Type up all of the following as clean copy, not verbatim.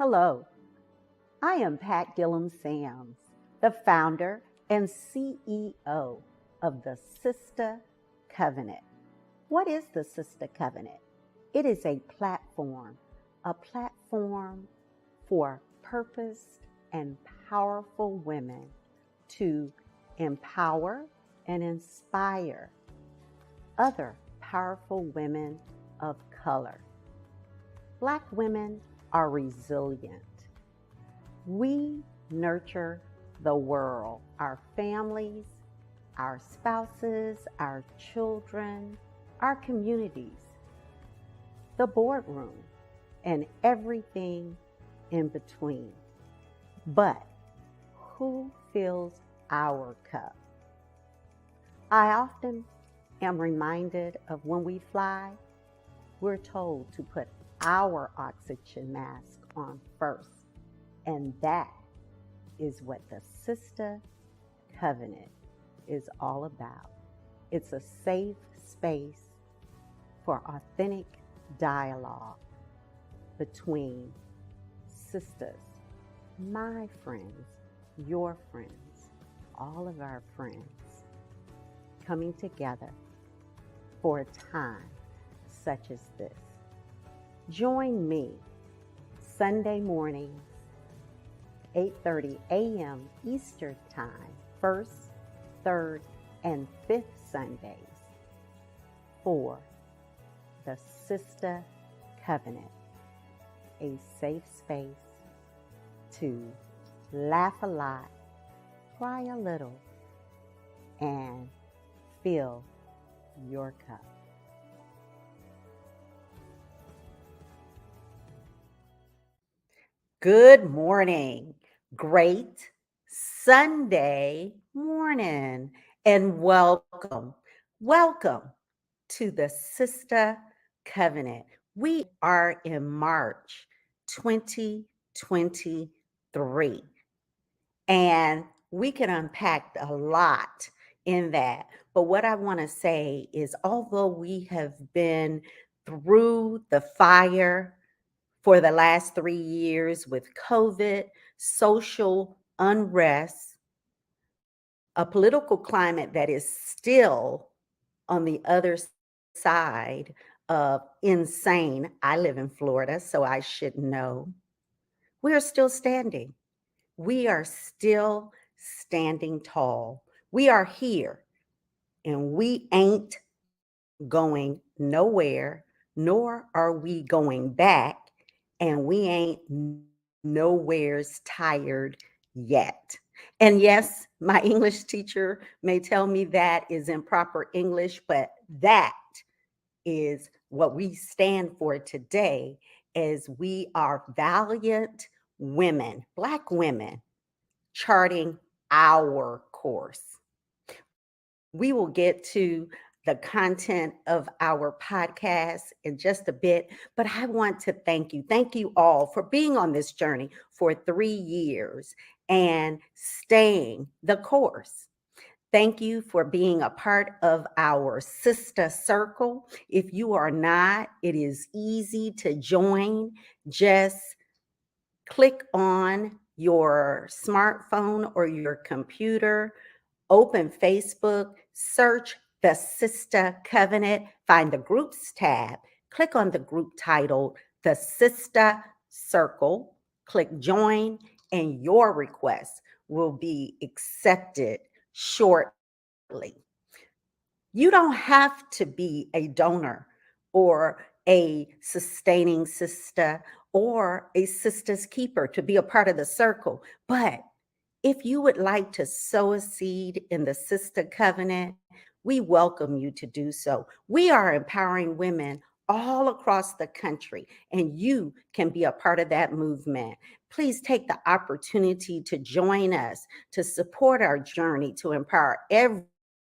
Hello, I am Pat Gillum Sams, the founder and CEO of the Sister Covenant. What is the Sister Covenant? It is a platform for purposed and powerful women to empower and inspire other powerful women of color. Black women are resilient. We nurture the world, our families, our spouses, our children, our communities, the boardroom, and everything in between. But who fills our cup? I often am reminded of when we fly, we're told to put our oxygen mask on first. And that is what the Sister Covenant is all about. It's a safe space for authentic dialogue between sisters, my friends, your friends, all of our friends, coming together for a time such as this. Join me Sunday mornings, 8:30 a.m. Eastern Time, first, third, and fifth Sundays for the Sister Covenant, a safe space to laugh a lot, cry a little, and fill your cup. Good morning. Great Sunday morning and welcome. Welcome to the Sister Covenant. We are in March 2023 and we can unpack a lot in that. But what I want to say is, although we have been through the fire for the last 3 years with COVID, social unrest, a political climate that is still on the other side of insane. I live in Florida, so I should know. We are still standing. We are still standing tall. We are here, and we ain't going nowhere, nor are we going back, and we ain't nowhere's tired yet. And yes, my English teacher may tell me that is improper English, but that is what we stand for today, as we are valiant women, Black women, charting our course. We will get to the content of our podcast in just a bit, but I want to thank you. Thank you all for being on this journey for 3 years and staying the course. Thank you for being a part of our sister circle. If you are not, it is easy to join. Just click on your smartphone or your computer, open Facebook, search the Sister Covenant, find the groups tab, click on the group titled The Sister Circle, click join, and your request will be accepted shortly. You don't have to be a donor or a sustaining sister or a sister's keeper to be a part of the circle, but if you would like to sow a seed in the Sister Covenant, we welcome you to do so. We are empowering women all across the country, and you can be a part of that movement. Please take the opportunity to join us, to support our journey, to empower every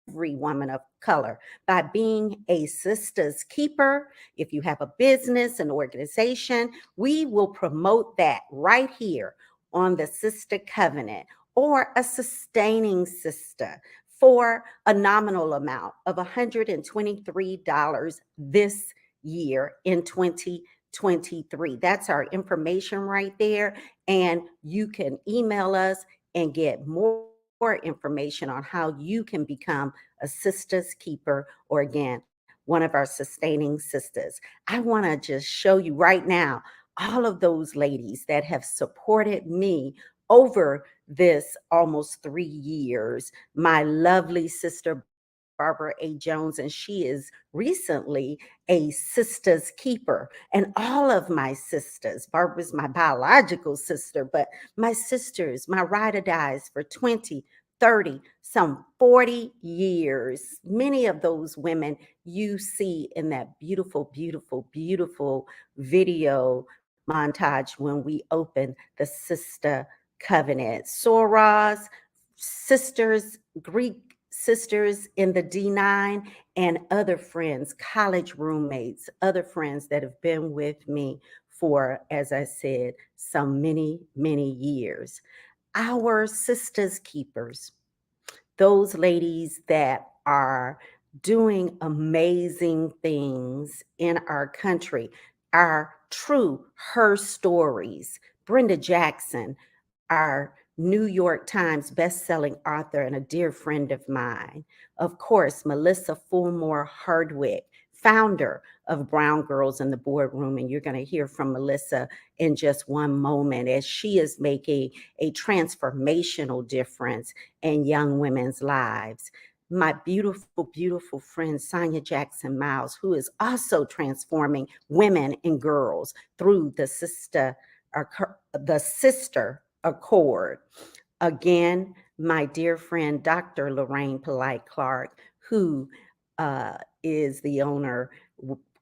woman of color by being a sister's keeper. If you have a business, an organization, we will promote that right here on the Sister Covenant, or a sustaining sister for a nominal amount of $123 this year in 2023. 23. That's our information right there. And you can email us and get more information on how you can become a sister's keeper, or again, one of our sustaining sisters. I want to just show you right now all of those ladies that have supported me over this almost 3 years. My lovely sister, Barbara A. Jones, and she is recently a sister's keeper. And all of my sisters, Barbara's my biological sister, but my sisters, my ride or dies for 20, 30, some 40 years. Many of those women you see in that beautiful, beautiful, beautiful video montage when we open the sister covenant. Soros, sisters, Greek sisters in the D9, and other friends, college roommates, other friends that have been with me for, as I said, some many, many years. Our sisters keepers, those ladies that are doing amazing things in our country, are true her stories. Brenda Jackson, our New York Times bestselling author and a dear friend of mine. Of course, Melissa Fulmore Hardwick, founder of Brown Girls in the Boardroom. And you're going to hear from Melissa in just one moment as she is making a transformational difference in young women's lives. My beautiful, beautiful friend, Sonia Jackson Miles, who is also transforming women and girls through the Sister Accord. Again, my dear friend, Dr. Lorraine Polite Clark, who is the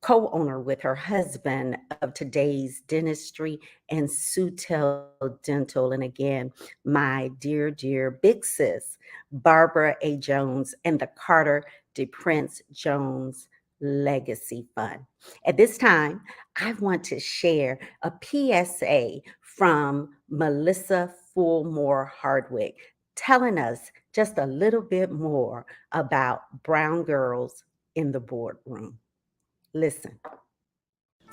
co-owner with her husband of Today's Dentistry and Sutel Dental. And again, my dear, dear big sis, Barbara A. Jones and the Carter DePrince Jones Legacy Fund. At this time, I want to share a PSA from Melissa Fulmore Hardwick, telling us just a little bit more about Brown Girls in the Boardroom. Listen.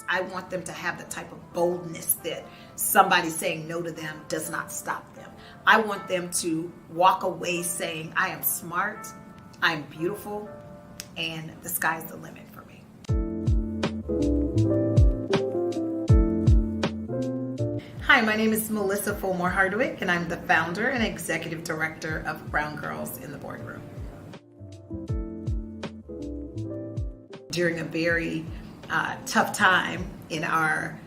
I want them to have the type of boldness that somebody saying no to them does not stop them. I want them to walk away saying, I am smart, I'm beautiful, and the sky's the limit for me. Hi, my name is Melissa Fulmore Hardwick, and I'm the founder and executive director of Brown Girls in the Boardroom. During a very tough time in our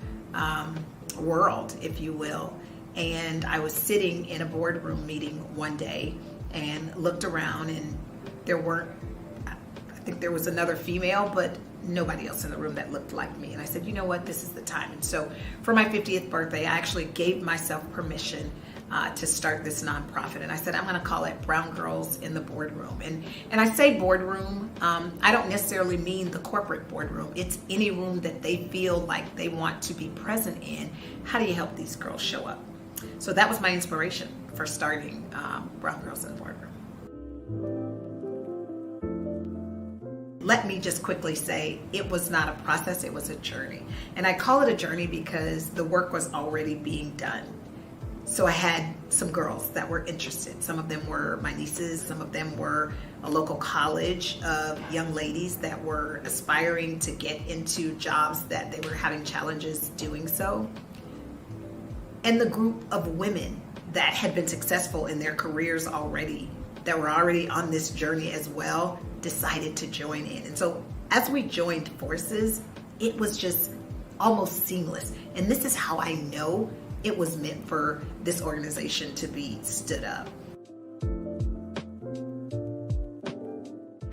world, if you will, and I was sitting in a boardroom meeting one day and looked around, and I think there was another female, but nobody else in the room that looked like me. And I said, you know what, this is the time. And so for my 50th birthday, I actually gave myself permission to start this nonprofit. And I said, I'm going to call it Brown Girls in the Boardroom. And I say boardroom, I don't necessarily mean the corporate boardroom. It's any room that they feel like they want to be present in. How do you help these girls show up? So that was my inspiration for starting Brown Girls in the Boardroom. Let me just quickly say, it was not a process, it was a journey. And I call it a journey because the work was already being done. So I had some girls that were interested. Some of them were my nieces, some of them were a local college of young ladies that were aspiring to get into jobs that they were having challenges doing so. And the group of women that had been successful in their careers already, that were already on this journey as well, decided to join in. And so as we joined forces, it was just almost seamless. And this is how I know it was meant for this organization to be stood up.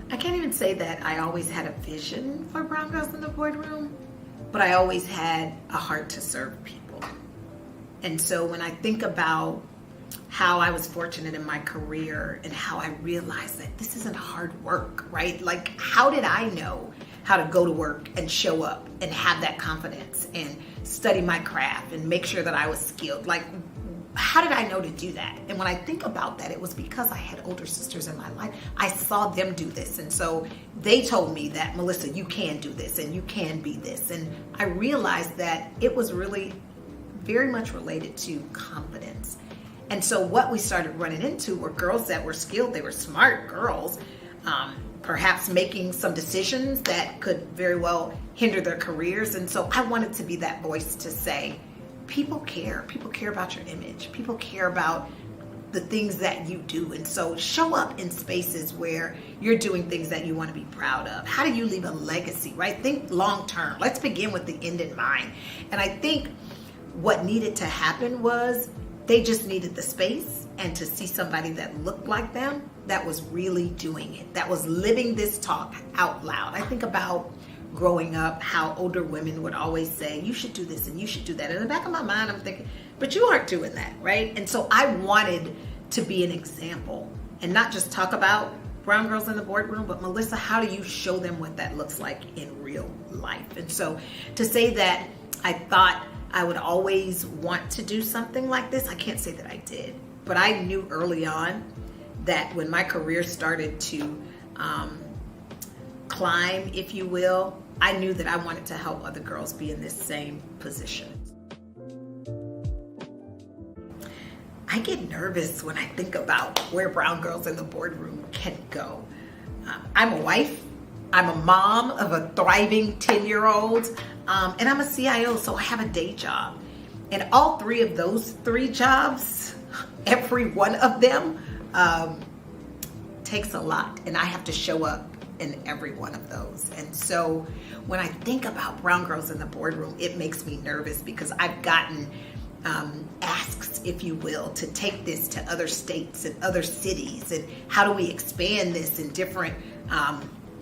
I can't even say that I always had a vision for Brown Girls in the Boardroom, but I always had a heart to serve people. And so when I think about how I was fortunate in my career and how I realized that this isn't hard work, right? Like, how did I know how to go to work and show up and have that confidence and study my craft and make sure that I was skilled? Like, how did I know to do that? And when I think about that, it was because I had older sisters in my life. I saw them do this. And so they told me that, Melissa, you can do this and you can be this. And I realized that it was really very much related to confidence. And so what we started running into were girls that were skilled, they were smart girls, perhaps making some decisions that could very well hinder their careers. And so I wanted to be that voice to say, people care. People care about your image. People care about the things that you do. And so show up in spaces where you're doing things that you want to be proud of. How do you leave a legacy, right? Think long term. Let's begin with the end in mind. And I think what needed to happen was they just needed the space and to see somebody that looked like them, that was really doing it, that was living this talk out loud. I think about growing up, how older women would always say, you should do this and you should do that. In the back of my mind, I'm thinking, but you aren't doing that, right? And so I wanted to be an example and not just talk about brown girls in the boardroom, but Melissa, how do you show them what that looks like in real life? And so to say that I thought I would always want to do something like this, I can't say that I did. But I knew early on that when my career started to climb, if you will, I knew that I wanted to help other girls be in this same position. I get nervous when I think about where brown girls in the boardroom can go. I'm a wife, I'm a mom of a thriving 10-year-old, and I'm a CIO, so I have a day job. And all three of those three jobs, every one of them takes a lot, and I have to show up in every one of those. And so when I think about brown girls in the boardroom, it makes me nervous because I've gotten asks, if you will, to take this to other states and other cities, and how do we expand this in different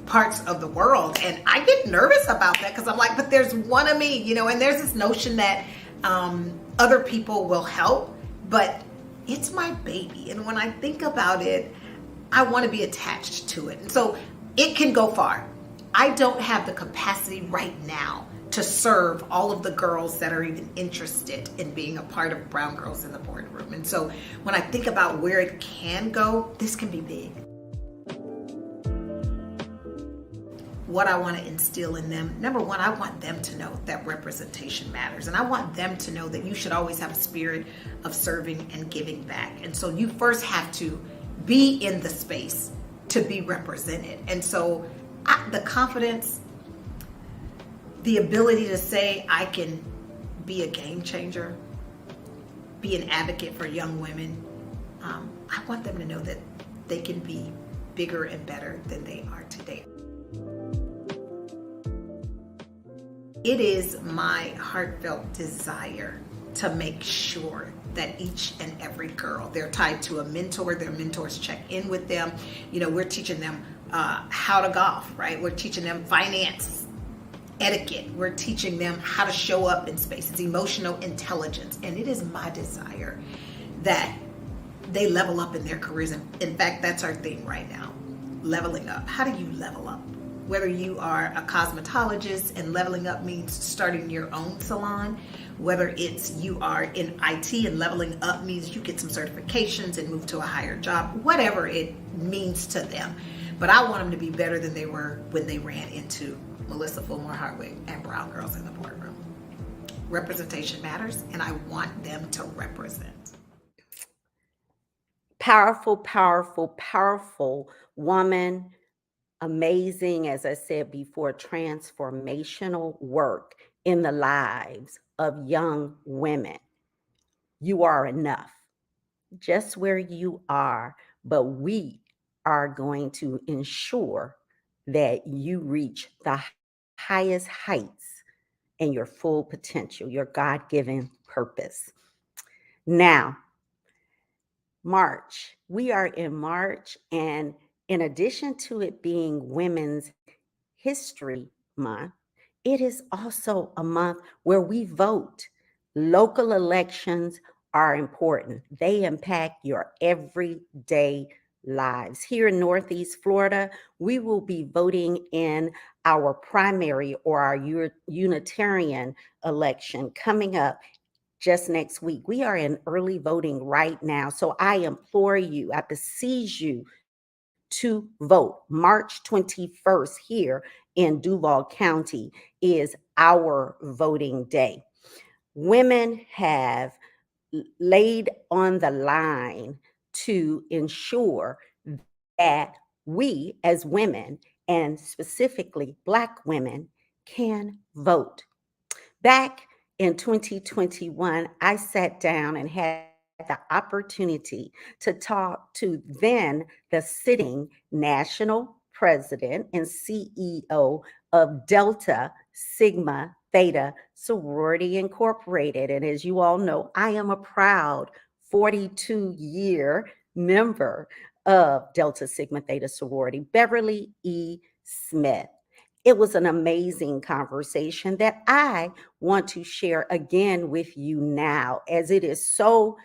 parts of the world. And I get nervous about that because I'm like, but there's one of me, you know, and there's this notion that other people will help, but it's my baby. And when I think about it, I want to be attached to it. And so it can go far. I don't have the capacity right now to serve all of the girls that are even interested in being a part of Brown Girls in the Boardroom. And so when I think about where it can go, this can be big. What I want to instill in them, number one, I want them to know that representation matters. And I want them to know that you should always have a spirit of serving and giving back. And so you first have to be in the space to be represented. And so the confidence, the ability to say I can be a game changer, be an advocate for young women. I want them to know that they can be bigger and better than they are today. It is my heartfelt desire to make sure that each and every girl, they're tied to a mentor, their mentors check in with them. You know, we're teaching them how to golf, right? We're teaching them finance, etiquette. We're teaching them how to show up in spaces, emotional intelligence. And it is my desire that they level up in their careers. And in fact, that's our theme right now, leveling up. How do you level up? Whether you are a cosmetologist and leveling up means starting your own salon, whether it's you are in IT and leveling up means you get some certifications and move to a higher job, whatever it means to them. But I want them to be better than they were when they ran into Melissa Fulmore Hartwig and Brown Girls in the Boardroom. Representation matters, and I want them to represent. Powerful, powerful, powerful woman. Amazing, as I said before, transformational work in the lives of young women. You are enough, just where you are, but we are going to ensure that you reach the highest heights and your full potential, your God-given purpose. Now, March, we are in March, and in addition to it being Women's History Month, it is also a month where we vote. Local elections are important. They impact your everyday lives. Here in Northeast Florida, we will be voting in our primary or our Unitarian election coming up just next week. We are in early voting right now. So I implore you, I beseech you to vote. March 21st here in Duval County is our voting day. Women have laid on the line to ensure that we as women, and specifically Black women, can vote. Back in 2021, I sat down and had the opportunity to talk to then the sitting national president and CEO of Delta Sigma Theta Sorority Incorporated. And as you all know, I am a proud 42-year member of Delta Sigma Theta Sorority, Beverly E. Smith. It was an amazing conversation that I want to share again with you now, as it is so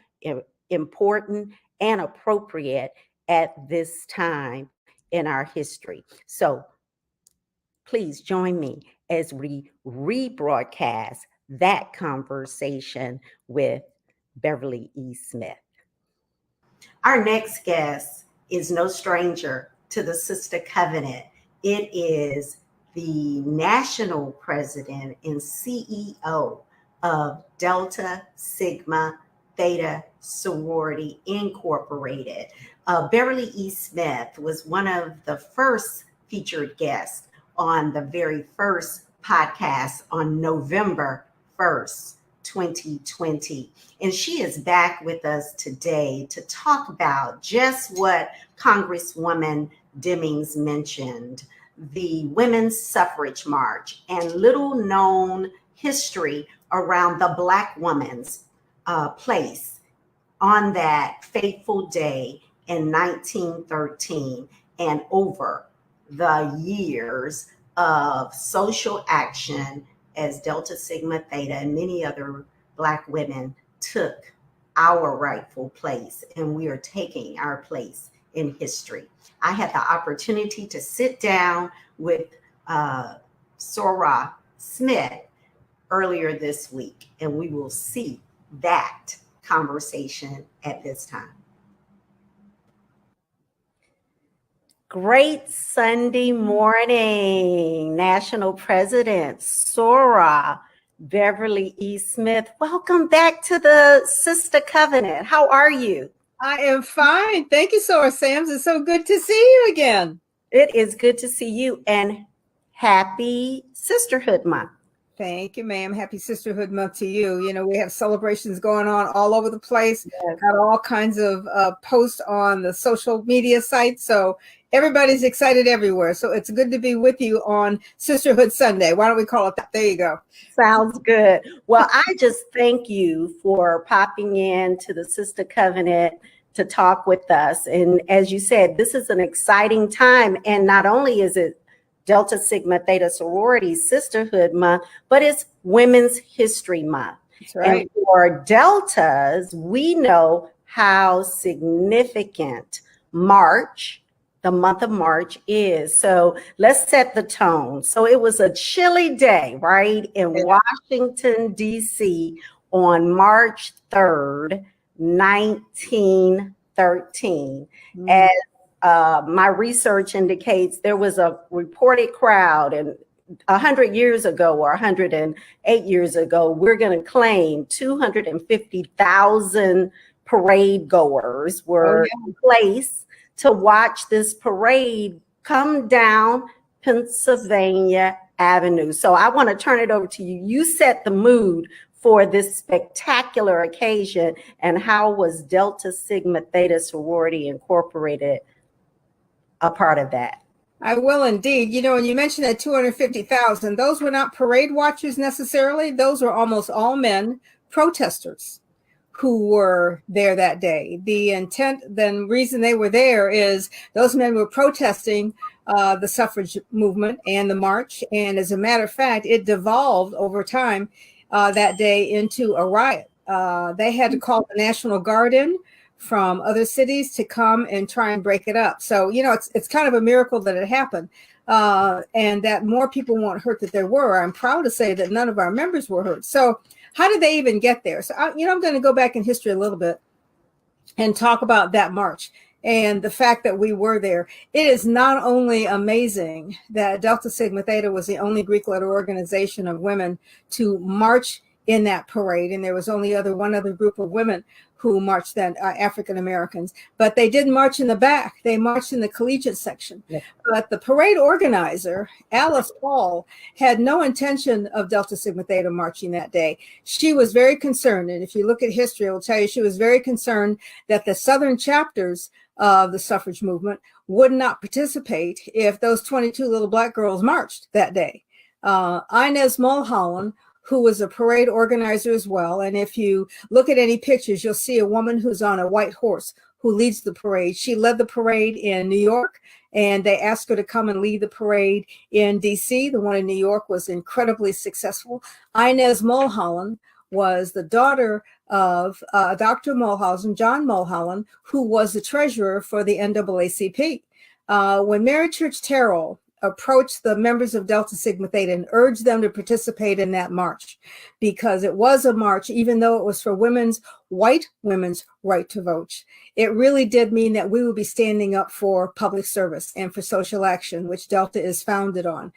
important and appropriate at this time in our history. So please join me as we rebroadcast that conversation with Beverly E. Smith. Our next guest is no stranger to the Sister Covenant. It is the national president and CEO of Delta Sigma Theta Sorority Incorporated. Beverly E. Smith was one of the first featured guests on the very first podcast on November 1st, 2020. And she is back with us today to talk about just what Congresswoman Demings mentioned, the Women's Suffrage March, and little known history around the Black woman's place on that fateful day in 1913 and over the years of social action as Delta Sigma Theta and many other Black women took our rightful place, and we are taking our place in history. I had the opportunity to sit down with Sora Smith earlier this week, and we will see that conversation at this time. Great Sunday morning, National President Sora Beverly E. Smith. Welcome back to the Sister Covenant. How are you? I am fine. Thank you, Sora Sams. It's so good to see you again. It is good to see you, and happy Sisterhood Month. Thank you, ma'am. Happy Sisterhood Month to you. You know, we have celebrations going on all over the place. Yes. Got all kinds of posts on the social media sites. So everybody's excited everywhere. So it's good to be with you on Sisterhood Sunday. Why don't we call it that? There you go. Sounds good. Well, I just thank you for popping in to the Sister Covenant to talk with us. And as you said, this is an exciting time. And not only is it Delta Sigma Theta Sorority Sisterhood Month, but it's Women's History Month. That's right. And for Deltas, we know how significant the month of March is. So let's set the tone. So it was a chilly day, right, in Washington, D.C. on March 3rd, 1913. As my research indicates, there was a reported crowd, and 100 years ago or 108 years ago, we're going to claim 250,000 parade goers were in place to watch this parade come down Pennsylvania Avenue. So I want to turn it over to you. You set the mood for this spectacular occasion, and how was Delta Sigma Theta Sorority Incorporated a part of that? I will indeed. You know, and you mentioned that 250,000, those were not parade watchers necessarily. Those were almost all men protesters who were there that day. The intent, then reason they were there is those men were protesting the suffrage movement and the march. And as a matter of fact, it devolved over time that day into a riot. They had to call the National Guard in from other cities to come and try and break it up. So, you know, it's kind of a miracle that it happened. and that more people weren't hurt than there were. I'm proud to say that none of our members were hurt. So how did they even get there? So, I'm going to go back in history a little bit and talk about that march and the fact that we were there. It is not only amazing that Delta Sigma Theta was the only Greek letter organization of women to march in that parade, and there was only one other group of women who marched then, African Americans, but they didn't march in the back. They marched in the collegiate section. Yeah. But the parade organizer, Alice Paul, had no intention of Delta Sigma Theta marching that day. She was very concerned, and if you look at history, it will tell you she was very concerned that the Southern chapters of the suffrage movement would not participate if those 22 little Black girls marched that day. Inez Mulholland, who was a parade organizer as well. And if you look at any pictures, you'll see a woman who's on a white horse who leads the parade. She led the parade in New York, and they asked her to come and lead the parade in DC. The one in New York was incredibly successful. Inez Mulholland was the daughter of Dr. Mulholland, John Mulholland, who was the treasurer for the NAACP. When Mary Church Terrell approached the members of Delta Sigma Theta and urged them to participate in that march, because it was a march, even though it was for white women's right to vote. It really did mean that we would be standing up for public service and for social action, which Delta is founded on.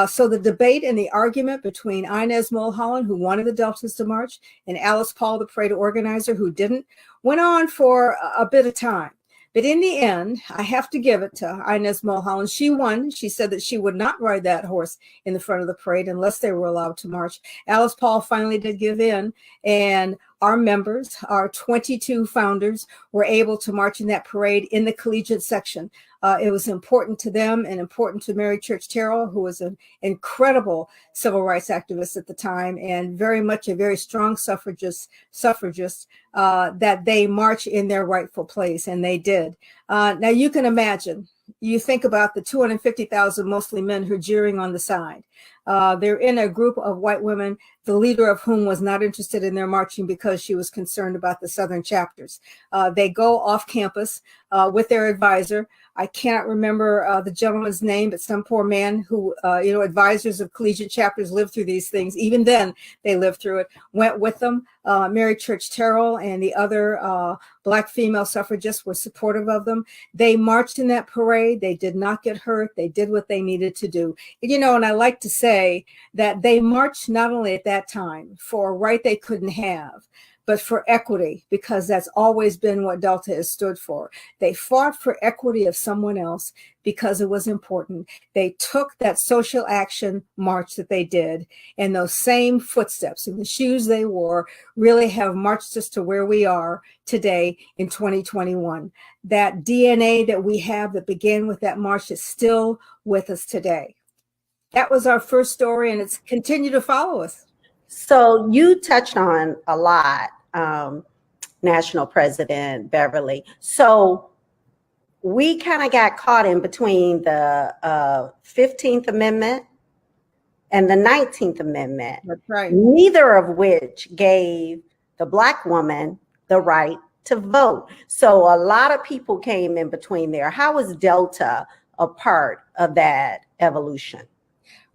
So the debate and the argument between Inez Mulholland, who wanted the Deltas to march, and Alice Paul, the parade organizer, who didn't, went on for a bit of time. But in the end, I have to give it to Inez Mulholland. She won. She said that she would not ride that horse in the front of the parade unless they were allowed to march. Alice Paul finally did give in, and our members, our 22 founders, were able to march in that parade in the collegiate section. It was important to them and important to Mary Church Terrell, who was an incredible civil rights activist at the time and very much a very strong suffragist, that they march in their rightful place, and they did. Now you can imagine, you think about the 250,000 mostly men who are jeering on the side. They're in a group of white women, the leader of whom was not interested in their marching because she was concerned about the Southern chapters. They go off campus with their advisor. I cannot remember the gentleman's name, but some poor man who, advisors of collegiate chapters live through these things. Even then, they lived through it. Went with them. Mary Church Terrell and the other Black female suffragists were supportive of them. They marched in that parade. They did not get hurt. They did what they needed to do. And I like to say that they marched not only at that time for a right they couldn't have, but for equity, because that's always been what Delta has stood for. They fought for equity of someone else because it was important. They took that social action march that they did, and those same footsteps and the shoes they wore really have marched us to where we are today in 2021. That DNA that we have that began with that march is still with us today. That was our first story, and it's continued to follow us. So you touched on a lot, National President Beverly. So we kind of got caught in between the 15th Amendment and the 19th Amendment. That's right. Neither of which gave the Black woman the right to vote. So a lot of people came in between there. How was Delta a part of that evolution?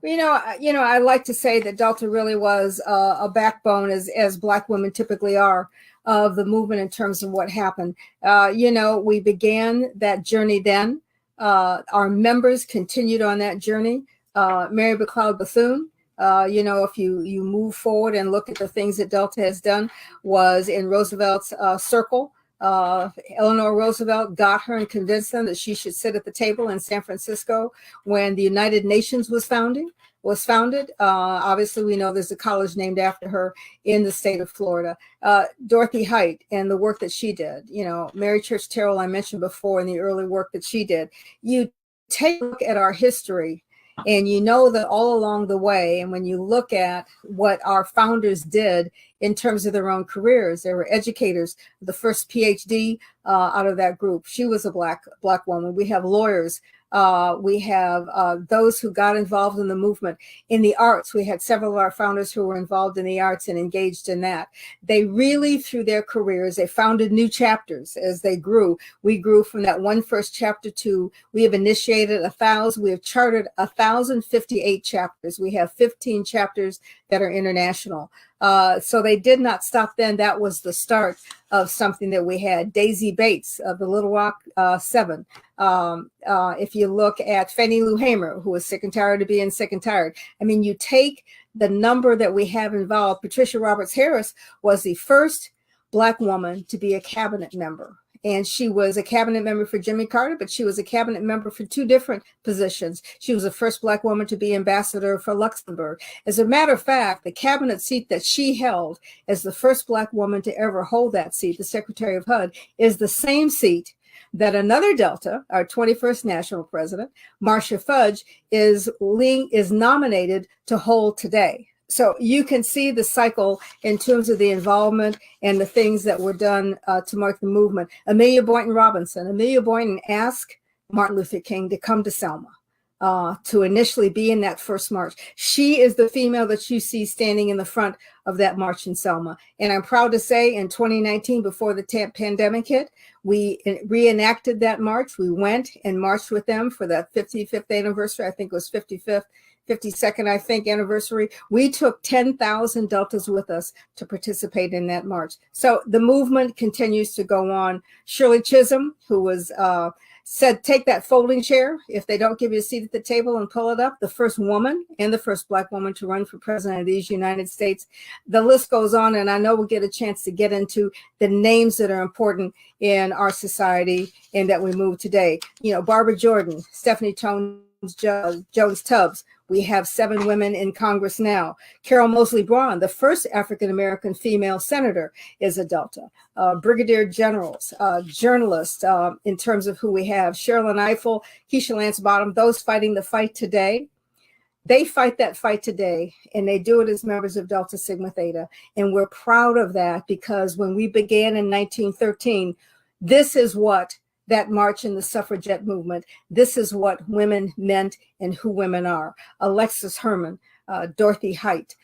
I like to say that Delta really was a backbone, as Black women typically are, of the movement in terms of what happened. We began that journey then. Our members continued on that journey. Mary McLeod Bethune, if you move forward and look at the things that Delta has done, was in Roosevelt's circle. Eleanor Roosevelt got her and convinced them that she should sit at the table in San Francisco when the United Nations was founded. Obviously, we know there's a college named after her in the state of Florida. Dorothy Height and the work that she did. Mary Church Terrell, I mentioned before, and the early work that she did. You take a look at our history, and you know that all along the way, and when you look at what our founders did in terms of their own careers, they were educators. The first PhD out of that group, she was a black woman. We have lawyers We have those who got involved in the movement. In the arts, we had several of our founders who were involved in the arts and engaged in that. They really, through their careers, they founded new chapters as they grew. We grew from that one first chapter to, we have initiated 1,000, we have chartered 1,058 chapters. We have 15 chapters that are international. So they did not stop then. That was the start of something that we had. Daisy Bates of the Little Rock 7. If you look at Fannie Lou Hamer, who was sick and tired of being sick and tired. I mean, you take the number that we have involved. Patricia Roberts Harris was the first Black woman to be a cabinet member. And she was a cabinet member for Jimmy Carter, but she was a cabinet member for 2 different positions. She was the first Black woman to be ambassador for Luxembourg. As a matter of fact, the cabinet seat that she held as the first Black woman to ever hold that seat, the Secretary of HUD, is the same seat that another Delta, our 21st national president, Marcia Fudge, is nominated to hold today. So you can see the cycle in terms of the involvement and the things that were done to mark the movement. Amelia Boynton Robinson. Amelia Boynton asked Martin Luther King to come to Selma to initially be in that first march. She is the female that you see standing in the front of that march in Selma. And I'm proud to say in 2019, before the pandemic hit, we reenacted that march. We went and marched with them for the 55th anniversary. I think it was 52nd, I think, anniversary. We took 10,000 Deltas with us to participate in that march. So the movement continues to go on. Shirley Chisholm, who was said, take that folding chair if they don't give you a seat at the table and pull it up, the first woman and the first Black woman to run for president of these United States. The list goes on, and I know we'll get a chance to get into the names that are important in our society and that we move today. You know, Barbara Jordan, Stephanie Jones Tubbs. We have 7 women in Congress now. Carol Moseley Braun, the first African-American female senator, is a Delta. Brigadier generals, journalists, in terms of who we have. Sherilyn Ifill, Keisha Lance Bottom, those fighting the fight today. They fight that fight today, and they do it as members of Delta Sigma Theta. And we're proud of that, because when we began in 1913, this is what that march in the suffragette movement, this is what women meant and who women are. Alexis Herman, Dorothy Height,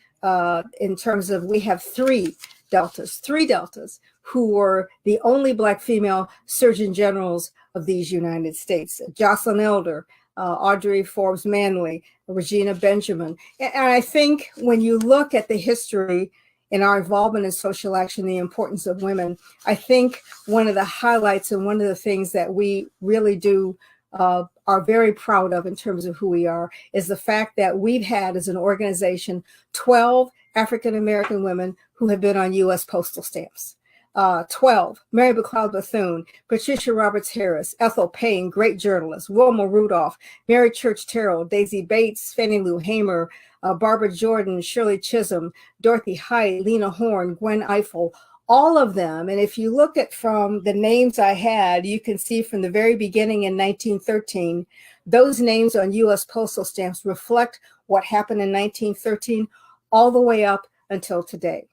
in terms of, we have 3 Deltas who were the only Black female surgeon generals of these United States. Jocelyn Elder, Audrey Forbes Manley, Regina Benjamin. And I think when you look at the history in our involvement in social action, the importance of women, I think one of the highlights and one of the things that we really do are very proud of in terms of who we are is the fact that we've had as an organization 12 African-American women who have been on U.S. postal stamps. 12, Mary McLeod Bethune, Patricia Roberts Harris, Ethel Payne, great journalist, Wilma Rudolph, Mary Church Terrell, Daisy Bates, Fannie Lou Hamer, Barbara Jordan, Shirley Chisholm, Dorothy Height, Lena Horne, Gwen Ifill, all of them. And if you look at from the names I had, you can see from the very beginning in 1913, those names on U.S. postal stamps reflect what happened in 1913 all the way up until today.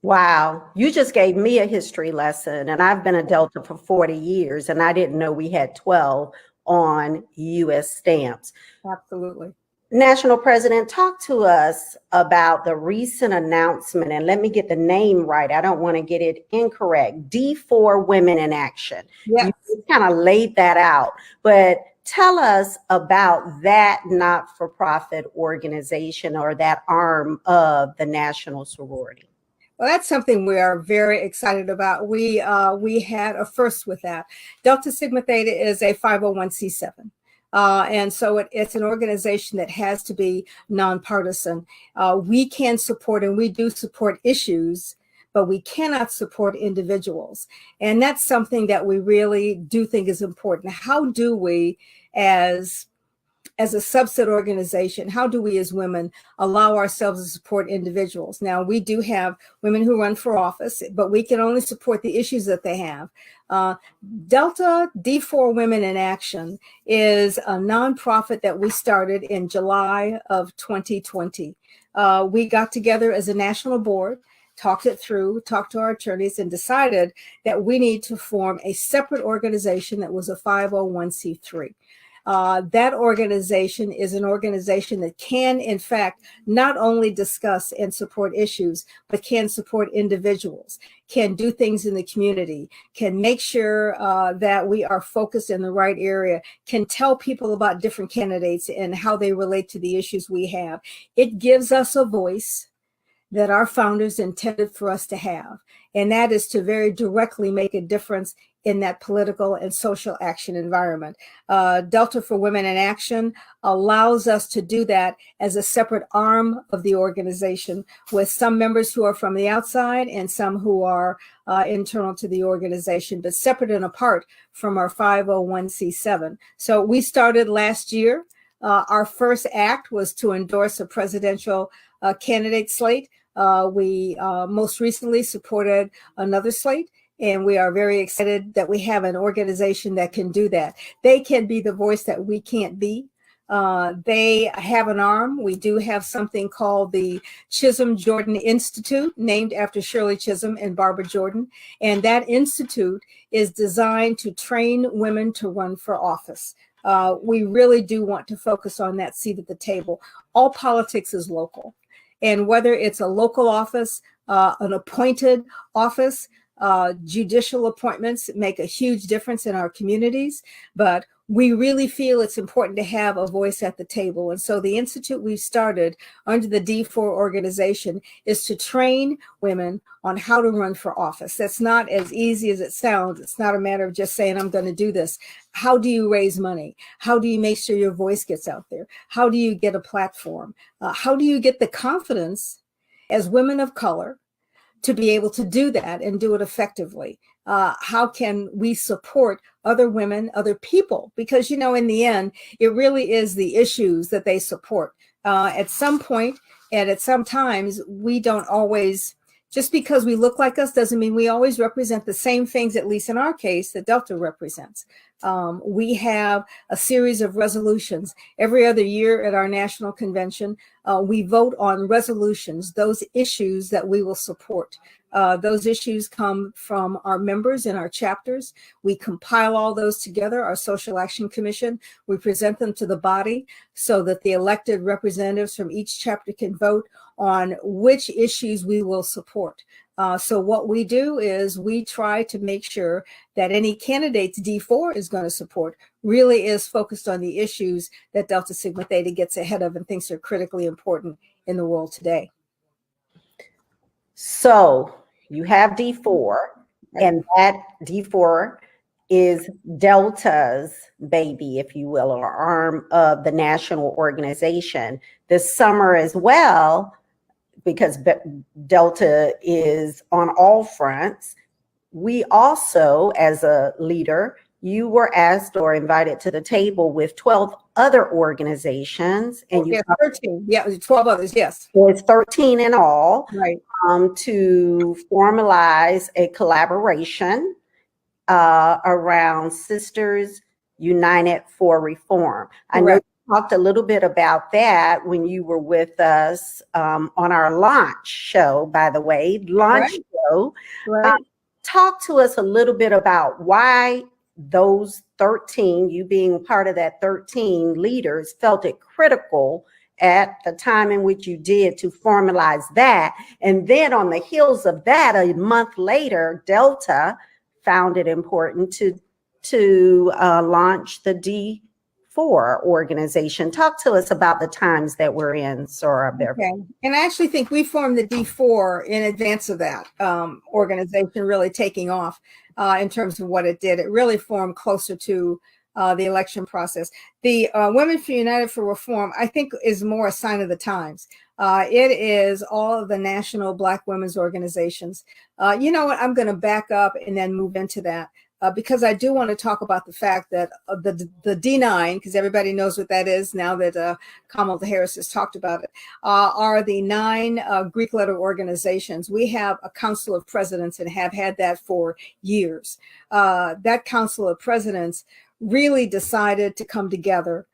Wow, you just gave me a history lesson, and I've been a Delta for 40 years, and I didn't know we had 12 on U.S. stamps. Absolutely. National President, talk to us about the recent announcement, and let me get the name right. I don't want to get it incorrect. D4 Women in Action. Yes. You kind of laid that out, but tell us about that not-for-profit organization or that arm of the National Sorority. Well, that's something we are very excited about. We had a first with that. Delta Sigma Theta is a 501c7. And so it's an organization that has to be nonpartisan. We can support, and we do support issues, but we cannot support individuals. And that's something that we really do think is important. How do we, as a subset organization, how do we as women allow ourselves to support individuals? Now, we do have women who run for office, but we can only support the issues that they have. Delta D4 Women in Action is a nonprofit that we started in July of 2020. We got together as a national board. talked it through, talked to our attorneys, and decided that we need to form a separate organization that was a 501c3. That organization is an organization that can, in fact, not only discuss and support issues, but can support individuals, can do things in the community, can make sure that we are focused in the right area, can tell people about different candidates and how they relate to the issues we have. It gives us a voice that our founders intended for us to have, and that is to very directly make a difference in that political and social action environment. Delta for Women in Action allows us to do that as a separate arm of the organization, with some members who are from the outside and some who are internal to the organization, but separate and apart from our 501c7. So we started last year. Our first act was to endorse a presidential candidate slate. We most recently supported another slate, and we are very excited that we have an organization that can do that. They can be the voice that we can't be. They have an arm. We do have something called the Chisholm Jordan Institute, named after Shirley Chisholm and Barbara Jordan. And that institute is designed to train women to run for office. We really do want to focus on that seat at the table. All politics is local. And whether it's a local office, an appointed office, judicial appointments make a huge difference in our communities, but we really feel it's important to have a voice at the table. And so the institute we've started under the D4 organization is to train women on how to run for office. That's not as easy as it sounds. It's not a matter of just saying, I'm going to do this. How do you raise money? How do you make sure your voice gets out there? How do you get a platform? How do you get the confidence as women of color to be able to do that and do it effectively? How can we support other women, other people? Because, you know, in the end, it really is the issues that they support. At some point and at some times, we don't always, just because we look like us doesn't mean we always represent the same things, at least in our case, that Delta represents. We have a series of resolutions every other year at our national convention. We vote on resolutions, those issues that we will support. Those issues come from our members in our chapters. We compile all those together, our Social Action Commission. We present them to the body so that the elected representatives from each chapter can vote on which issues we will support. So what we do is we try to make sure that any candidates D4 is going to support really is focused on the issues that Delta Sigma Theta gets ahead of and thinks are critically important in the world today. So you have D4, and that D4 is Delta's baby, if you will, or arm of the national organization. This summer as well, because Delta is on all fronts, we also, as a leader, you were asked or invited to the table with 12 other organizations. And you 13. Yeah, 12 others, yes. It's 13 in all. Right. To formalize a collaboration around Sisters United for Reform. Correct. I know you talked a little bit about that when you were with us on our launch show, by the way, show. Right. Talk to us a little bit about why those 13, you being part of that 13 leaders, felt it critical at the time in which you did to formalize that. And then on the heels of that, a month later, Delta found it important to launch the D4 organization. Talk to us about the times that we're in, Sora. Okay. And I actually think we formed the D4 in advance of that organization really taking off in terms of what it did. It really formed closer to the election process. The Women for United for Reform, I think, is more a sign of the times. It is all of the national Black women's organizations. You know what? I'm going to back up and then move into that because I do want to talk about the fact that the D9, because everybody knows what that is now that Kamala Harris has talked about it, are the 9 Greek letter organizations. We have a Council of Presidents and have had that for years. That Council of Presidents really decided to come together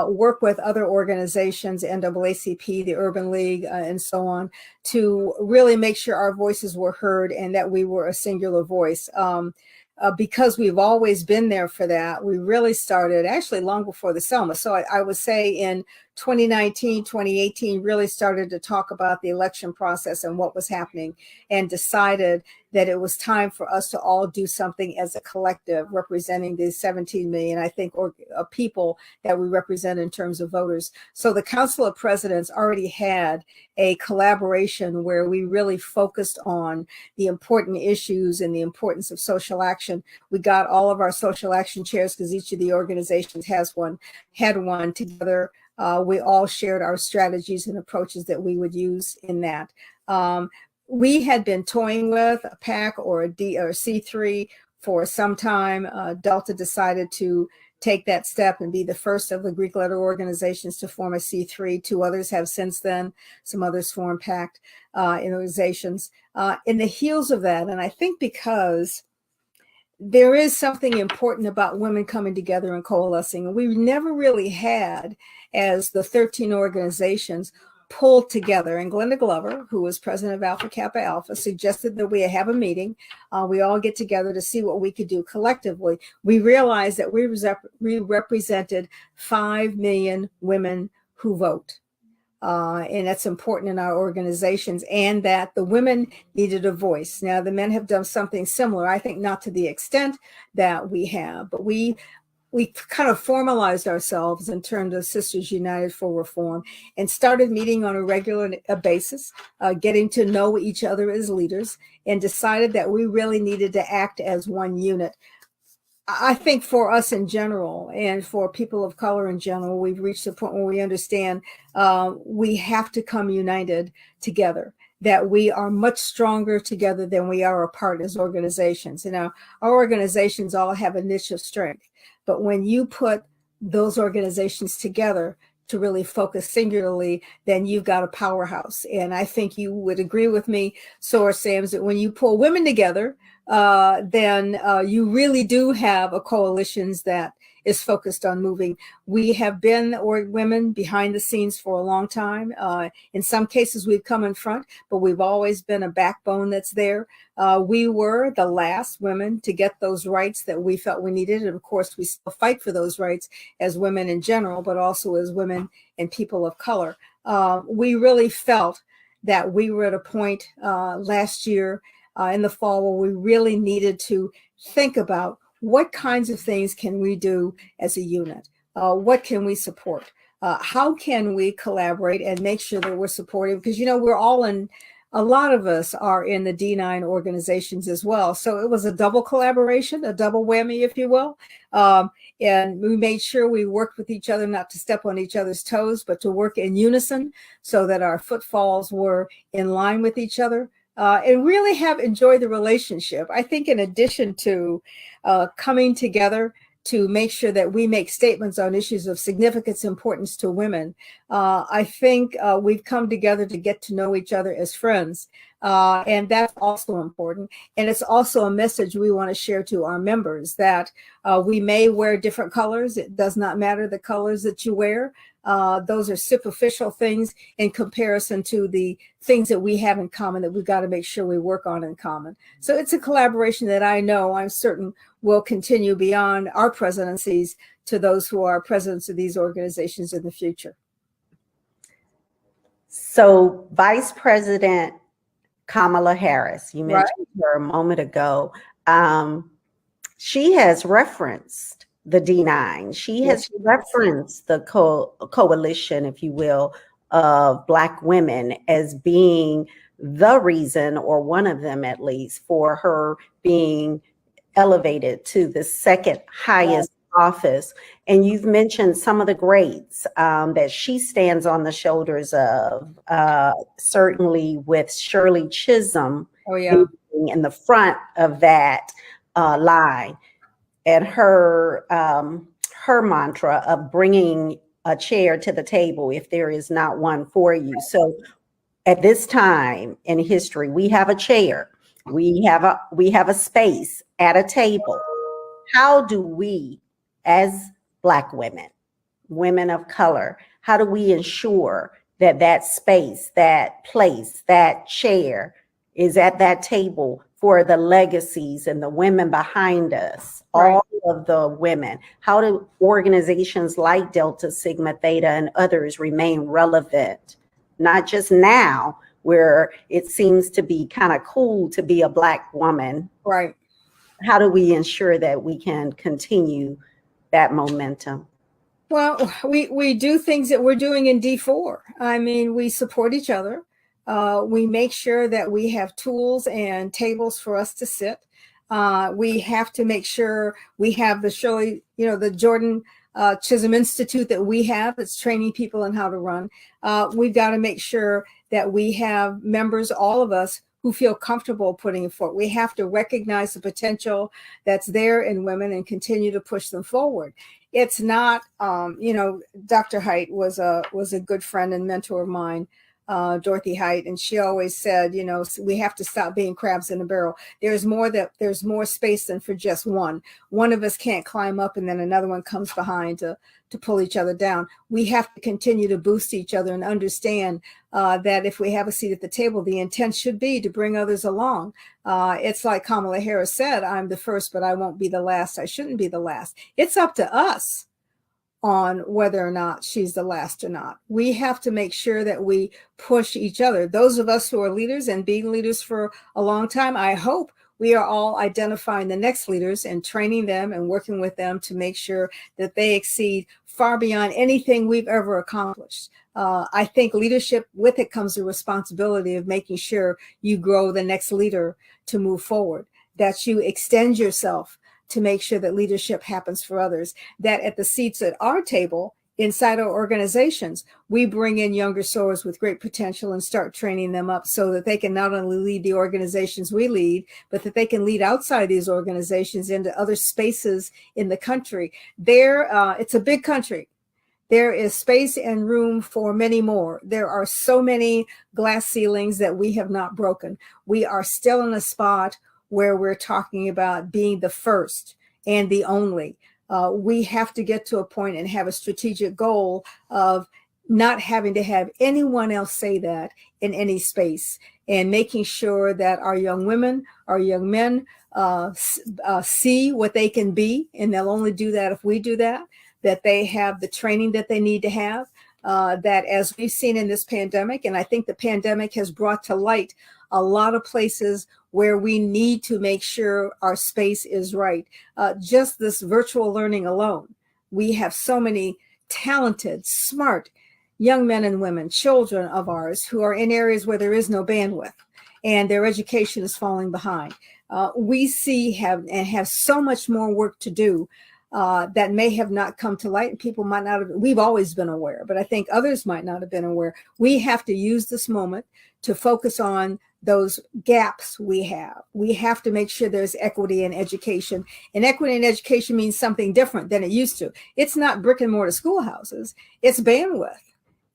work with other organizations, NAACP, the Urban League, and so on, to really make sure our voices were heard and that we were a singular voice. Because we've always been there for that, we really started actually long before the Selma. So I would say in 2019, 2018, really started to talk about the election process and what was happening, and decided that it was time for us to all do something as a collective, representing the 17 million, I think, people that we represent in terms of voters. So the Council of Presidents already had a collaboration where we really focused on the important issues and the importance of social action. We got all of our social action chairs, because each of the organizations had one together. We all shared our strategies and approaches that we would use in that. We had been toying with a PAC or a C3 for some time. Delta decided to take that step and be the first of the Greek letter organizations to form a C3. Two others have since then. Some others formed PAC organizations. In the heels of that, and I think because there is something important about women coming together and coalescing, and we never really had, as the 13 organizations, pulled together. And Glenda Glover, who was president of Alpha Kappa Alpha, suggested that we have a meeting. We all get together to see what we could do collectively. We realized that we represented 5 million women who vote. And that's important in our organizations, and that the women needed a voice. Now, the men have done something similar, I think not to the extent that we have, but we kind of formalized ourselves in terms of Sisters United for Reform, and started meeting on a regular basis, getting to know each other as leaders, and decided that we really needed to act as one unit. I think for us in general, and for people of color in general, we've reached a point where we understand we have to come united together, that we are much stronger together than we are apart as organizations. You know, our organizations all have a niche of strength, but when you put those organizations together to really focus singularly, then you've got a powerhouse. And I think you would agree with me, Soar Sams, that when you pull women together, then you really do have a coalition that is focused on moving. We have been women behind the scenes for a long time. In some cases, we've come in front, but we've always been a backbone that's there. We were the last women to get those rights that we felt we needed. And of course, we still fight for those rights as women in general, but also as women and people of color. We really felt that we were at a point last year in the fall where we really needed to think about what kinds of things can we do as a unit? What can we support? How can we collaborate and make sure that we're supportive? Because, you know, we're all in, a lot of us are in the D9 organizations as well. So it was a double collaboration, a double whammy, if you will. And we made sure we worked with each other, not to step on each other's toes, but to work in unison so that our footfalls were in line with each other. And really have enjoyed the relationship. I think in addition to coming together to make sure that we make statements on issues of significance, importance to women, I think we've come together to get to know each other as friends. And that's also important. And it's also a message we want to share to our members that we may wear different colors. It does not matter the colors that you wear. Those are superficial things in comparison to the things that we have in common that we've got to make sure we work on in common. So it's a collaboration that I'm certain will continue beyond our presidencies to those who are presidents of these organizations in the future. So Vice President Kamala Harris, you mentioned her a moment ago. She has referenced the D9. She has referenced the coalition, if you will, of Black women as being the reason, or one of them at least, for her being elevated to the second highest office. And you've mentioned some of the greats that she stands on the shoulders of, certainly with Shirley Chisholm in the front of that line. And her mantra of bringing a chair to the table if there is not one for you. So at this time in history, we have a chair, we have a space at a table. How do we, as Black women, women of color? How do we ensure that that space, that place, that chair is at that table for the legacies and the women behind us, Right. all of the women? How do organizations like Delta Sigma Theta and others remain relevant, not just now, where it seems to be kind of cool to be a Black woman? Right. How do we ensure that we can continue that momentum? Well, we do things that we're doing in D4. I mean, we support each other. We make sure that we have tools and tables for us to sit. We have to make sure we have the Shirley, the Jordan Chisholm Institute that we have that's training people in how to run. We've got to make sure that we have members, all of us, who feel comfortable putting it forward. We have to recognize the potential that's there in women and continue to push them forward. It's not, Dr. Height was a good friend and mentor of mine, Dorothy Height, and she always said, we have to stop being crabs in a barrel. There's more space than for just one. One of us can't climb up and then another one comes behind to pull each other down. We have to continue to boost each other and understand that if we have a seat at the table, the intent should be to bring others along. It's like Kamala Harris said, I'm the first, but I won't be the last. I shouldn't be the last. It's up to us on whether or not she's the last or not. We have to make sure that we push each other. Those of us who are leaders and being leaders for a long time, I hope we are all identifying the next leaders and training them and working with them to make sure that they exceed far beyond anything we've ever accomplished. I think leadership, with it comes the responsibility of making sure you grow the next leader to move forward, that you extend yourself to make sure that leadership happens for others, that at the seats at our table, inside our organizations, we bring in younger sowers with great potential and start training them up so that they can not only lead the organizations we lead, but that they can lead outside these organizations into other spaces in the country. It's a big country. There is space and room for many more. There are so many glass ceilings that we have not broken. We are still in a spot where we're talking about being the first and the only. We have to get to a point and have a strategic goal of not having to have anyone else say that in any space, and making sure that our young women, our young men see what they can be, and they'll only do that if we do that, that they have the training that they need to have, that as we've seen in this pandemic, and I think the pandemic has brought to light a lot of places where we need to make sure our space is right. Just this virtual learning alone, we have so many talented, smart young men and women, children of ours, who are in areas where there is no bandwidth and their education is falling behind. We have so much more work to do that may have not come to light, and people might not have. We've always been aware, but I think others might not have been aware. We have to use this moment to focus on those gaps we have. We have to make sure there's equity in education, and equity in education means something different than it used to. It's not brick and mortar schoolhouses. It's bandwidth.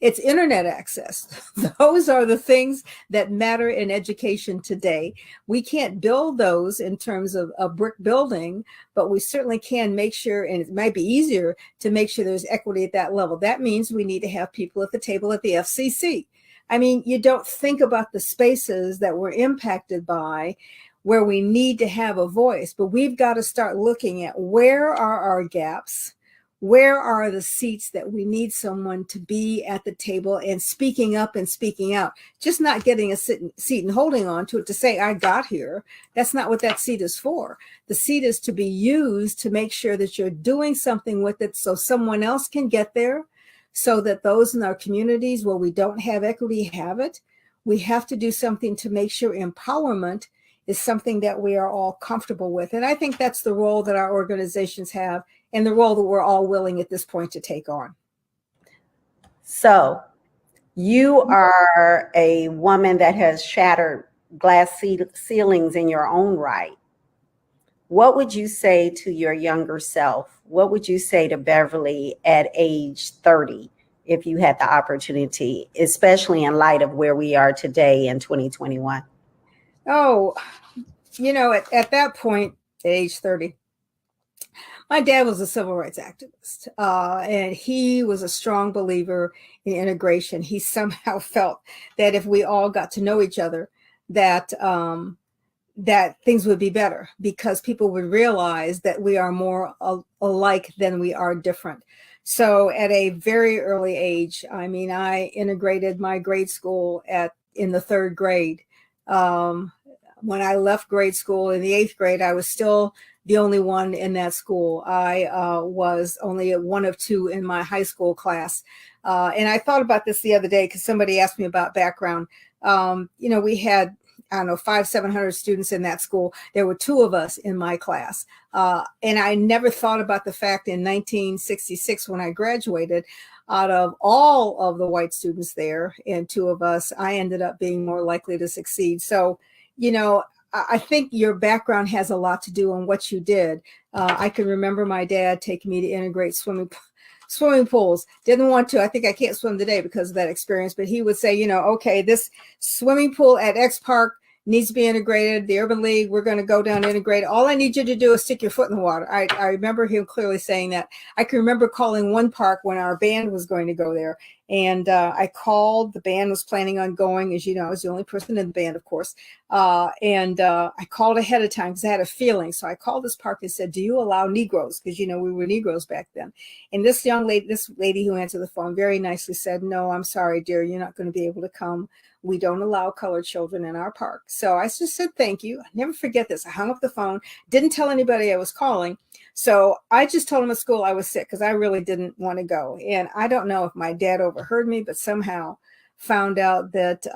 It's internet access. Those are the things that matter in education today. We can't build those in terms of a brick building, but we certainly can make sure, and it might be easier to make sure there's equity at that level. That means we need to have people at the table at the FCC. I mean, you don't think about the spaces that we're impacted by where we need to have a voice, but we've got to start looking at where are our gaps. Where are the seats that we need someone to be at the table and speaking up and speaking out, just not getting a seat and holding on to it to say, I got here. That's not what that seat is for. The seat is to be used to make sure that you're doing something with it so someone else can get there, so that those in our communities where we don't have equity have it. We have to do something to make sure empowerment is something that we are all comfortable with. And I think that's the role that our organizations have, and the role that we're all willing at this point to take on. So you are a woman that has shattered glass ceilings in your own right. What would you say to your younger self? What would you say to Beverly at age 30 if you had the opportunity, especially in light of where we are today in 2021? Oh, at that point, at age 30, My dad was a civil rights activist, and he was a strong believer in integration. He somehow felt that if we all got to know each other, that that things would be better because people would realize that we are more alike than we are different. So at a very early age, I mean, I integrated my grade school in the third grade. Um, when I left grade school in the eighth grade, I was still the only one in that school. I was only one of two in my high school class. And I thought about this the other day because somebody asked me about background. We had, I don't know, 700 students in that school. There were two of us in my class. And I never thought about the fact in 1966 when I graduated, out of all of the white students there and two of us, I ended up being more likely to succeed. So, I think your background has a lot to do on what you did. I can remember my dad taking me to integrate swimming pools. Didn't want to. I think I can't swim today because of that experience. But he would say, okay, this swimming pool at X Park needs to be integrated. The Urban League, we're going to go down and integrate. All I need you to do is stick your foot in the water. I remember him clearly saying that. I can remember calling one park when our band was going to go there. And I called, the band was planning on going. As you know, I was the only person in the band, of course. I called ahead of time because I had a feeling. So I called this park and said, do you allow Negroes? Because, we were Negroes back then. And this lady who answered the phone very nicely said, no, I'm sorry, dear, you're not going to be able to come. We don't allow colored children in our park. So I just said, thank you. I never forget this. I hung up the phone, didn't tell anybody I was calling. So I just told him at school I was sick because I really didn't want to go. And I don't know if my dad overheard me, but somehow found out that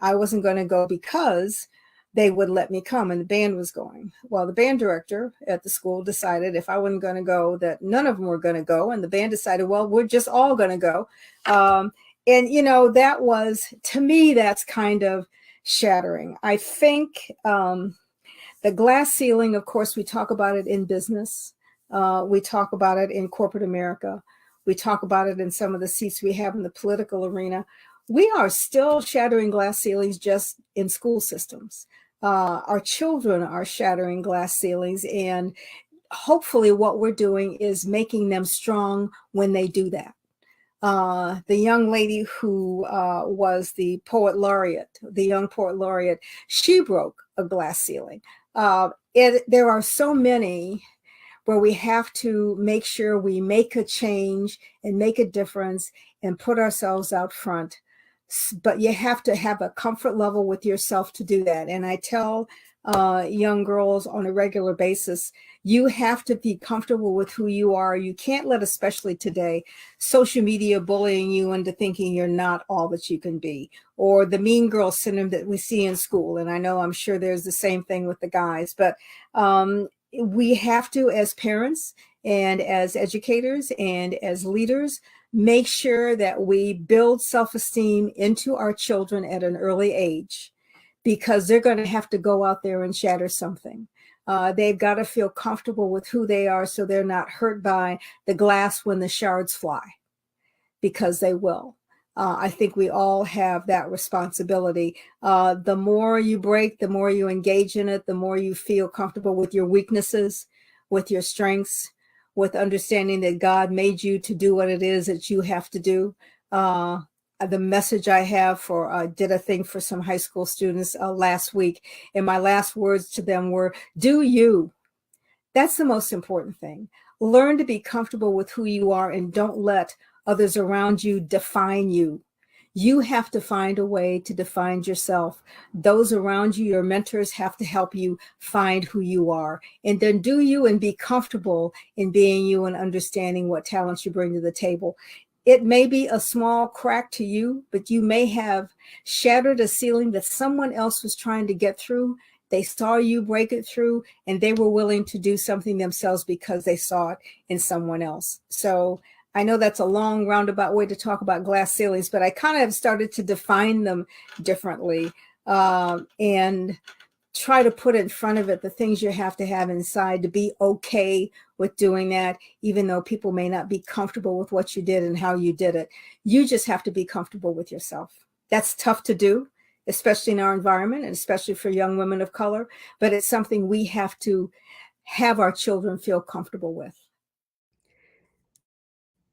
I wasn't going to go because they would let me come and the band was going. Well, the band director at the school decided if I wasn't going to go, that none of them were going to go. And the band decided, well, we're just all going to go. That was, to me, that's kind of shattering. I think the glass ceiling, of course, we talk about it in business. We talk about it in corporate America. We talk about it in some of the seats we have in the political arena. We are still shattering glass ceilings just in school systems. Our children are shattering glass ceilings, and hopefully what we're doing is making them strong when they do that. The young lady who was the young poet laureate, she broke a glass ceiling. There are so many where we have to make sure we make a change and make a difference and put ourselves out front. But you have to have a comfort level with yourself to do that. And I tell young girls on a regular basis, you have to be comfortable with who you are. You can't let, especially today, social media bullying you into thinking you're not all that you can be, or the mean girl syndrome that we see in school. And I'm sure there's the same thing with the guys, but we have to, as parents and as educators and as leaders, make sure that we build self-esteem into our children at an early age, because they're going to have to go out there and shatter something. They've got to feel comfortable with who they are so they're not hurt by the glass when the shards fly, because they will. I think we all have that responsibility. The more you break, the more you engage in it, the more you feel comfortable with your weaknesses, with your strengths, with understanding that God made you to do what it is that you have to do. The message I have did a thing for some high school students last week, and my last words to them were, do you. That's the most important thing. Learn to be comfortable with who you are and don't let others around you define you. You have to find a way to define yourself. Those around you, your mentors, have to help you find who you are. And then do you and be comfortable in being you and understanding what talents you bring to the table. It may be a small crack to you, but you may have shattered a ceiling that someone else was trying to get through. They saw you break it through, and they were willing to do something themselves because they saw it in someone else. So I know that's a long roundabout way to talk about glass ceilings, but I kind of started to define them differently and try to put in front of it the things you have to have inside to be okay with doing that, even though people may not be comfortable with what you did and how you did it. You just have to be comfortable with yourself. That's tough to do, especially in our environment and especially for young women of color, but it's something we have to have our children feel comfortable with?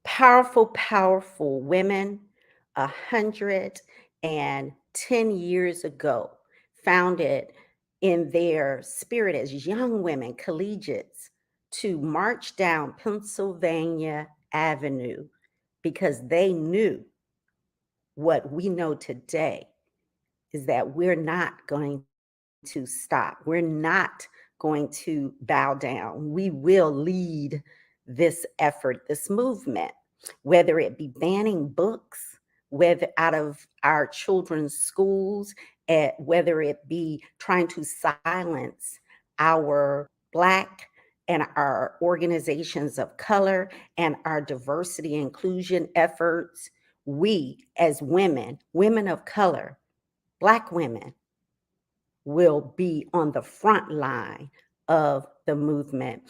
Powerful, powerful women, 110 years ago, founded in their spirit as young women, collegiates, to march down Pennsylvania Avenue because they knew what we know today is that we're not going to stop. We're not going to bow down. We will lead this effort, this movement, whether it be banning books, whether out of our children's schools, whether it be trying to silence our Black and our organizations of color and our diversity inclusion efforts. We, as women, women of color, Black women, will be on the front line of the movement.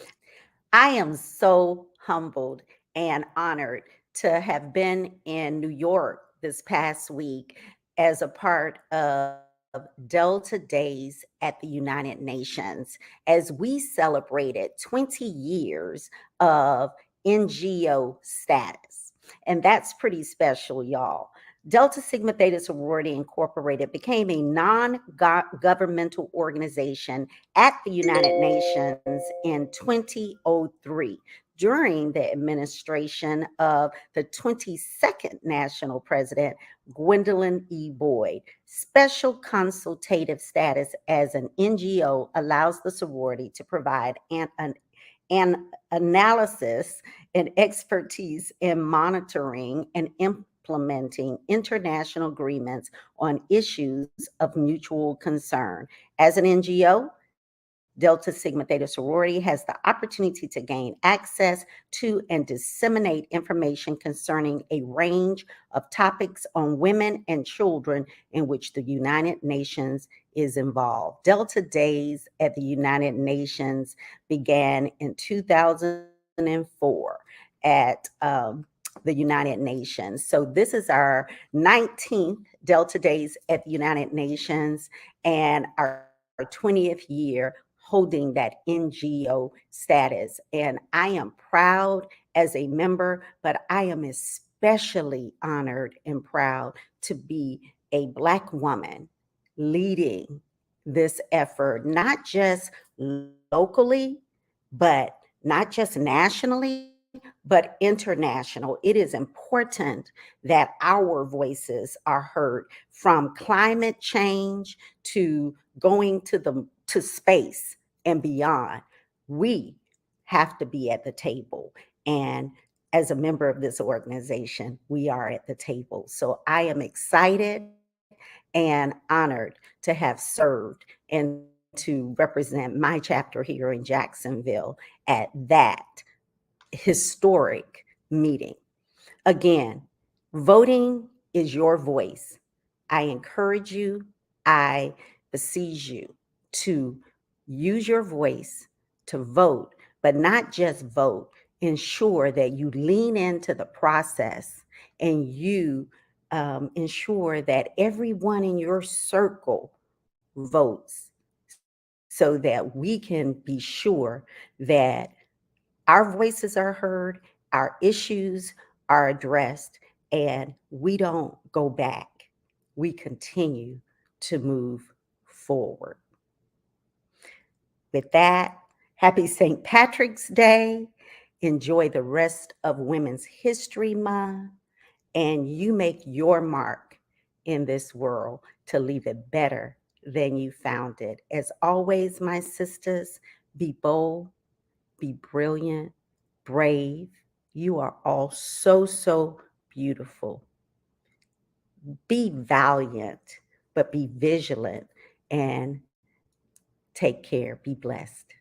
I am so humbled and honored to have been in New York this past week as a part of Delta Days at the United Nations as we celebrated 20 years of NGO status. And that's pretty special, y'all. Delta Sigma Theta Sorority Incorporated became a non governmental organization at the United Nations in 2003 during the administration of the 22nd National President, Gwendolyn E. Boyd. Special consultative status as an NGO allows the sorority to provide an analysis and expertise in monitoring and implementing international agreements on issues of mutual concern. As an NGO, Delta Sigma Theta Sorority has the opportunity to gain access to and disseminate information concerning a range of topics on women and children in which the United Nations is involved. Delta Days at the United Nations began in 2004 at the United Nations. So this is our 19th Delta Days at the United Nations and our 20th year holding that NGO status. And I am proud as a member, but I am especially honored and proud to be a Black woman leading this effort, not just locally, but not just nationally, but international. It is important that our voices are heard, from climate change to going to space and beyond. We have to be at the table. And as a member of this organization, we are at the table. So I am excited and honored to have served and to represent my chapter here in Jacksonville at that historic meeting. Again, voting is your voice. I encourage you, I beseech you to use your voice to vote, but not just vote. Ensure that you lean into the process and you ensure that everyone in your circle votes so that we can be sure that our voices are heard, our issues are addressed, and we don't go back. We continue to move forward. With that, happy St. Patrick's Day. Enjoy the rest of Women's History Month, and you make your mark in this world to leave it better than you found it. As always, my sisters, be bold, be brilliant, brave. You are all so, so beautiful. Be valiant, but be vigilant and take care. Be blessed.